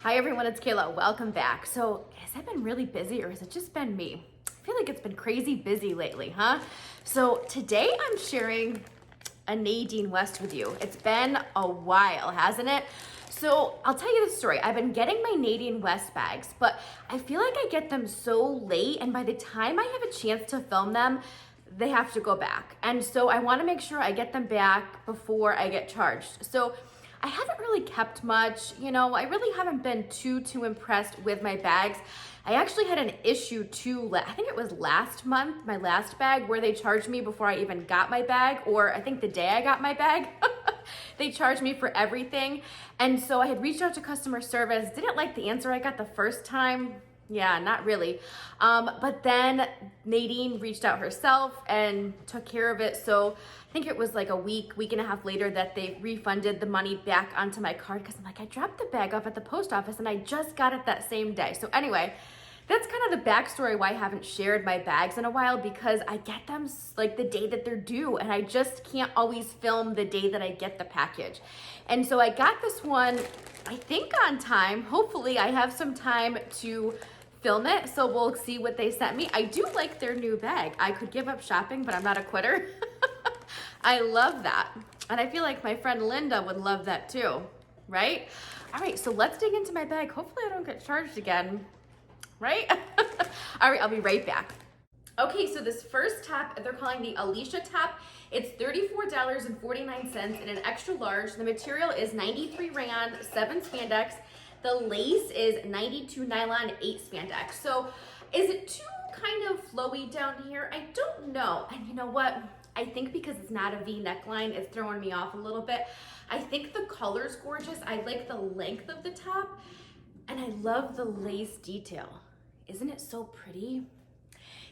Hi everyone, it's Kayla. Welcome back. So, has it been really busy or has it just been me? I feel like it's been crazy busy lately, huh? So today I'm sharing a Nadine West with you. It's been a while, hasn't it? So I'll tell you the story. I've been getting my Nadine West bags, but I feel like I get them so late, and by the time I have a chance to film them, they have to go back. And so I want to make sure I get them back before I get charged. So I haven't really kept much, I really haven't been too impressed with my bags. I actually had an issue I think it was last month, my last bag, where they charged me before I even got my bag, or I think the day I got my bag. They charged me for everything. And so I had reached out to customer service, didn't like the answer I got the first time. Yeah, not really. But then Nadine reached out herself and took care of it. So I think it was like a week and a half later that they refunded the money back onto my card, because I'm like, I dropped the bag off at the post office and I just got it that same day. So anyway, that's kind of the backstory why I haven't shared my bags in a while, because I get them like the day that they're due and I just can't always film the day that I get the package. And so I got this one, I think on time. Hopefully I have some time to film it, so we'll see what they sent me. I do like their new bag. I could give up shopping, but I'm not a quitter. I love that. And I feel like my friend Linda would love that too, right? All right, so let's dig into my bag. Hopefully I don't get charged again, right? All right, I'll be right back. Okay, so this first top, they're calling the Alicia top. It's $34.49 in an extra large. The material is 93 rayon, 7 spandex. The lace is 92 nylon, 8 spandex. So is it too kind of flowy down here? I don't know. And you know what? I think because it's not a V neckline, it's throwing me off a little bit. I think the color's gorgeous. I like the length of the top, and I love the lace detail. Isn't it so pretty?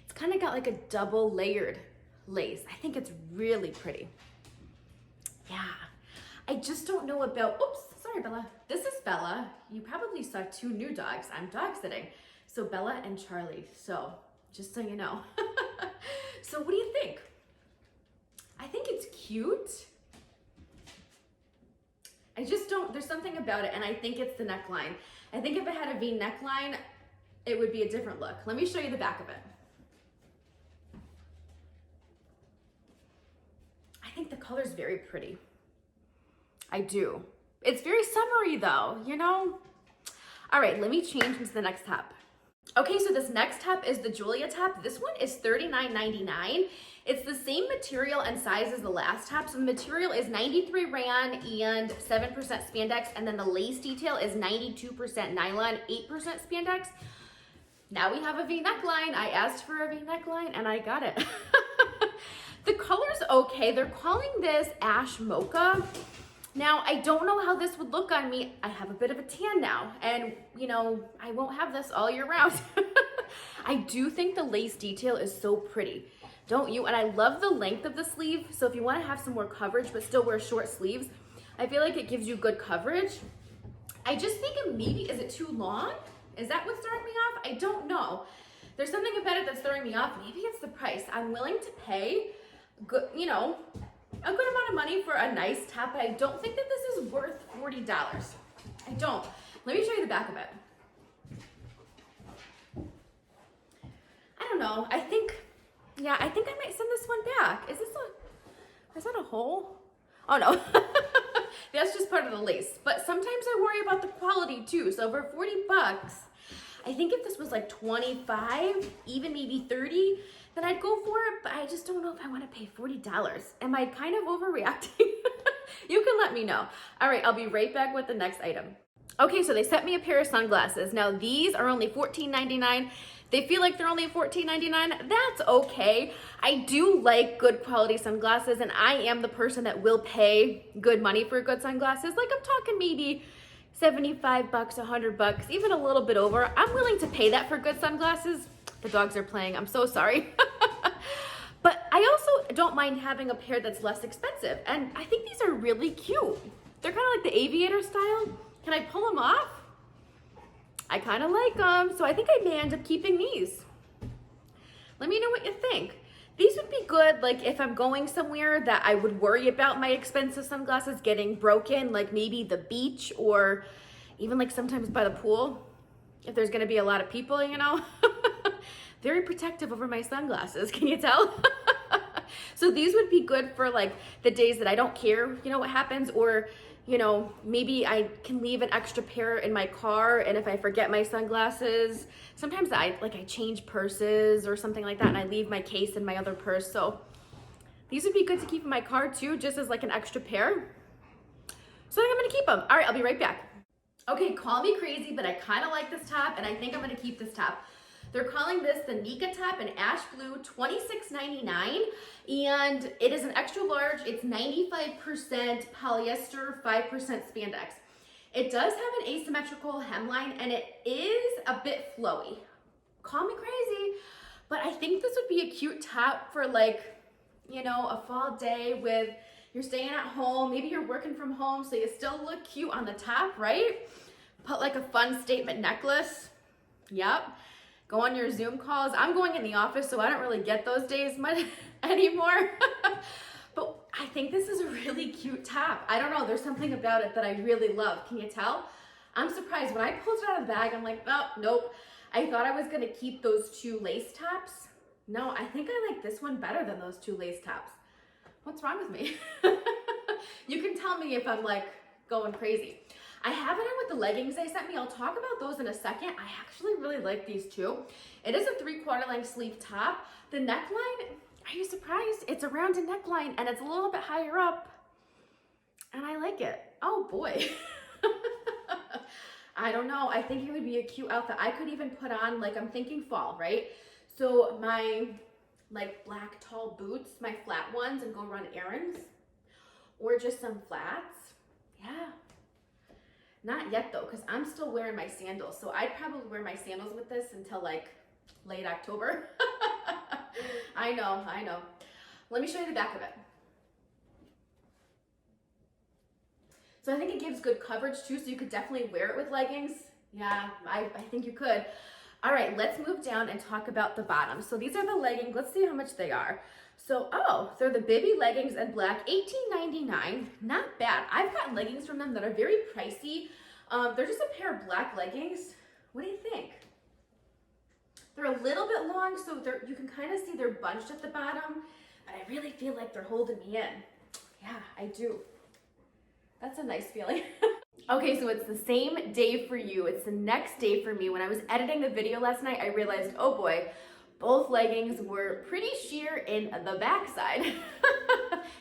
It's kind of got like a double layered lace. I think it's really pretty. Yeah. I just don't know about, oops, sorry, Bella. This is Bella. You probably saw 2 new dogs. I'm dog sitting. So Bella and Charlie. So just so you know. So what do you think? I think it's cute. I just don't, there's something about it, and I think it's the neckline. I think if it had a V neckline, it would be a different look. Let me show you the back of it. I think the color's very pretty. I do. It's very summery though, All right, let me change into the next top. Okay, so this next top is the Julia top. This one is $39.99. It's the same material and size as the last top. So the material is 93 rayon and 7% spandex, and then the lace detail is 92% nylon, 8% spandex. Now we have a V neckline. I asked for a V neckline and I got it. The color's okay. They're calling this ash mocha. Now, I don't know how this would look on me. I have a bit of a tan now, and I won't have this all year round. I do think the lace detail is so pretty, don't you? And I love the length of the sleeve. So if you want to have some more coverage but still wear short sleeves, I feel like it gives you good coverage. I just think maybe, is it too long? Is that what's throwing me off? I don't know. There's something about it that's throwing me off. Maybe it's the price. I'm willing to pay good, a good amount of money for a nice top, but I don't think that this is worth $40. I don't. Let me show you the back of it. I don't know. I think I might send this one back. Is that a hole? Oh no. That's just part of the lace. But sometimes I worry about the quality too. So for 40 bucks, I think if this was like 25, even maybe 30, then I'd go for it, but I just don't know if I want to pay $40. Am I kind of overreacting? You can let me know. All right, I'll be right back with the next item. Okay, so they sent me a pair of sunglasses. Now these are only $14.99. They feel like they're only $14.99. That's okay. I do like good quality sunglasses, and I am the person that will pay good money for good sunglasses. Like, I'm talking maybe 75 bucks, 100 bucks, even a little bit over. I'm willing to pay that for good sunglasses. The dogs are playing, I'm so sorry. But I also don't mind having a pair that's less expensive. And I think these are really cute. They're kind of like the aviator style. Can I pull them off? I kind of like them. So I think I may end up keeping these. Let me know what you think. These would be good, like if I'm going somewhere that I would worry about my expensive sunglasses getting broken, like maybe the beach, or even like sometimes by the pool, if there's gonna be a lot of people, you know. Very protective over my sunglasses, can you tell? So these would be good for like the days that I don't care, you know, what happens, or, you know, maybe I can leave an extra pair in my car, and if I forget my sunglasses, sometimes I change purses or something like that, and I leave my case in my other purse. So these would be good to keep in my car too, just as like an extra pair. So I think I'm gonna keep them. All right, I'll be right back. Okay, call me crazy, but I kind of like this top, and I think I'm gonna keep this top. They're calling this the Nika top in ash blue, $26.99, and it is an extra large. It's 95% polyester, 5% spandex. It does have an asymmetrical hemline, and it is a bit flowy. Call me crazy, but I think this would be a cute top for like, you know, a fall day with, you're staying at home, maybe you're working from home, so you still look cute on the top, right? Put like a fun statement necklace. Yep. Go on your Zoom calls. I'm going in the office, so I don't really get those days much anymore. But I think this is a really cute top. I don't know, there's something about it that I really love. Can you tell? I'm surprised. When I pulled it out of the bag, I'm like, oh, nope. I thought I was gonna keep those two lace tops. No, I think I like this one better than those two lace tops. What's wrong with me? You can tell me if I'm like going crazy. I have it on with the leggings they sent me. I'll talk about those in a second. I actually really like these too. It is a 3/4 length sleeve top. The neckline, are you surprised? It's a rounded neckline and it's a little bit higher up, and I like it. Oh boy. I don't know. I think it would be a cute outfit. I could even put on, like, I'm thinking fall, right? So my like black tall boots, my flat ones, and go run errands, or just some flats. Yeah. Not yet though, because I'm still wearing my sandals. So I'd probably wear my sandals with this until like late October. I know. Let me show you the back of it. So I think it gives good coverage too, so you could definitely wear it with leggings. Yeah, I think you could. All right, let's move down and talk about the bottom. So these are the leggings. Let's see how much they are. So, oh, they're the Bibby leggings in black, $18.99. Not bad. I've gotten leggings from them that are very pricey. They're just a pair of black leggings. What do you think? They're a little bit long, so you can kind of see they're bunched at the bottom, but I really feel like they're holding me in. Yeah, I do. That's a nice feeling. Okay, so it's the same day for you. It's the next day for me. When I was editing the video last night, I realized, oh boy, both leggings were pretty sheer in the backside.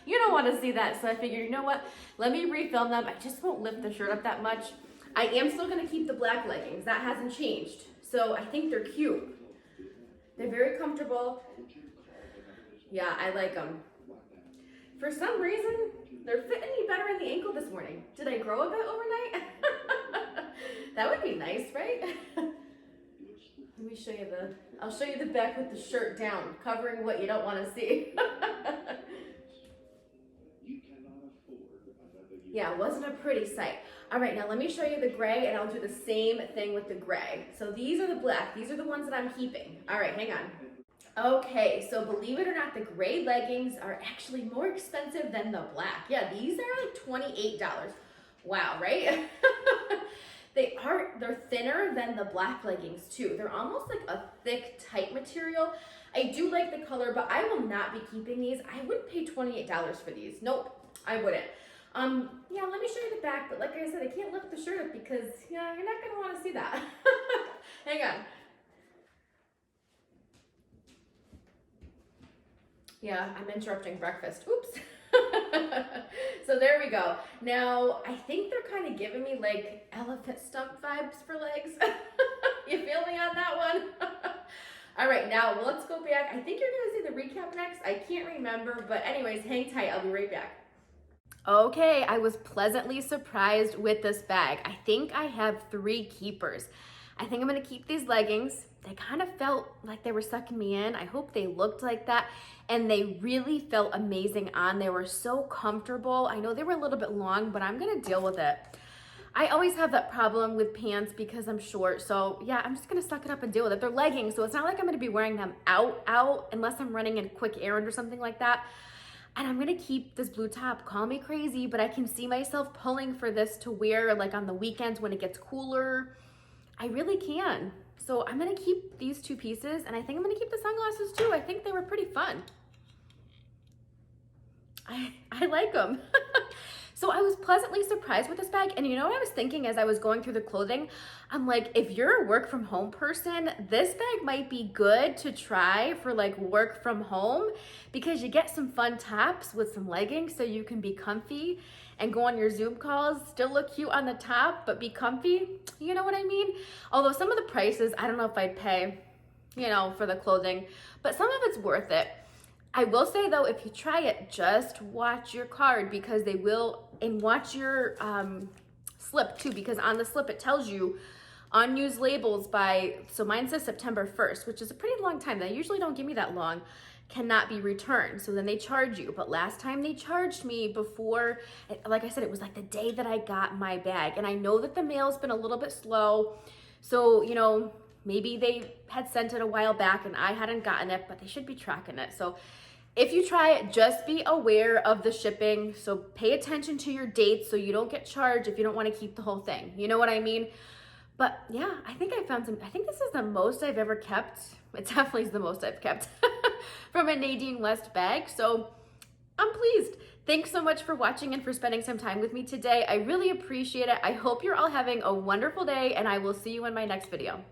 You don't want to see that, so I figured, you know what? Let me refilm them. I just won't lift the shirt up that much. I am still going to keep the black leggings. That hasn't changed. So I think they're cute. They're very comfortable. Yeah, I like them. For some reason, they're fitting me better in the ankle this morning. Did I grow a bit overnight? That would be nice, right? Let me show you I'll show you the back with the shirt down, covering what you don't want to see. Yeah, it wasn't a pretty sight. All right, now let me show you the gray, and I'll do the same thing with the gray. So these are the black. These are the ones that I'm keeping. All right, hang on. Okay, so believe it or not, the gray leggings are actually more expensive than the black. Yeah, these are like $28. Wow, right? They're thinner than the black leggings too. They're almost like a thick, tight material. I do like the color, but I will not be keeping these. I wouldn't pay $28 for these. Nope, I wouldn't. Yeah, let me show you the back, but like I said, I can't lift the shirt up because, yeah, you're not gonna want to see that. Hang on. Yeah, I'm interrupting breakfast. Oops. So there we go. Now, I think they're kind of giving me like elephant stump vibes for legs. You feel me on that one? All right, now let's go back. I think you're gonna see the recap next. I can't remember, but anyways, hang tight. I'll be right back. Okay, I was pleasantly surprised with this bag. I think I have 3 keepers. I think I'm gonna keep these leggings. They kind of felt like they were sucking me in. I hope they looked like that. And they really felt amazing on. They were so comfortable. I know they were a little bit long, but I'm gonna deal with it. I always have that problem with pants because I'm short. So yeah, I'm just gonna suck it up and deal with it. They're leggings, so it's not like I'm gonna be wearing them out unless I'm running a quick errand or something like that. And I'm gonna keep this blue top. Call me crazy, but I can see myself pulling for this to wear like on the weekends when it gets cooler. I really can. So I'm gonna keep these two pieces, and I think I'm gonna keep the sunglasses too. I think they were pretty fun. I like them. So I was pleasantly surprised with this bag. And you know what I was thinking as I was going through the clothing? I'm like, if you're a work from home person, this bag might be good to try for like work from home, because you get some fun tops with some leggings so you can be comfy and go on your Zoom calls, still look cute on the top, but be comfy. You know what I mean? Although some of the prices, I don't know if I'd pay, you know, for the clothing, but some of it's worth it. I will say though, if you try it, just watch your card, because they will, and watch your slip too, because on the slip it tells you unused labels by, so mine says September 1st, which is a pretty long time. They usually don't give me that long, cannot be returned. So then they charge you. But last time they charged me before, like I said, it was like the day that I got my bag. And I know that the mail's been a little bit slow. So, you know, maybe they had sent it a while back and I hadn't gotten it, but they should be tracking it. So if you try it, just be aware of the shipping. So pay attention to your dates so you don't get charged if you don't want to keep the whole thing. You know what I mean? But yeah, I think I found some, I think this is the most I've ever kept. It definitely is the most I've kept from a Nadine West bag. So I'm pleased. Thanks so much for watching and for spending some time with me today. I really appreciate it. I hope you're all having a wonderful day, and I will see you in my next video.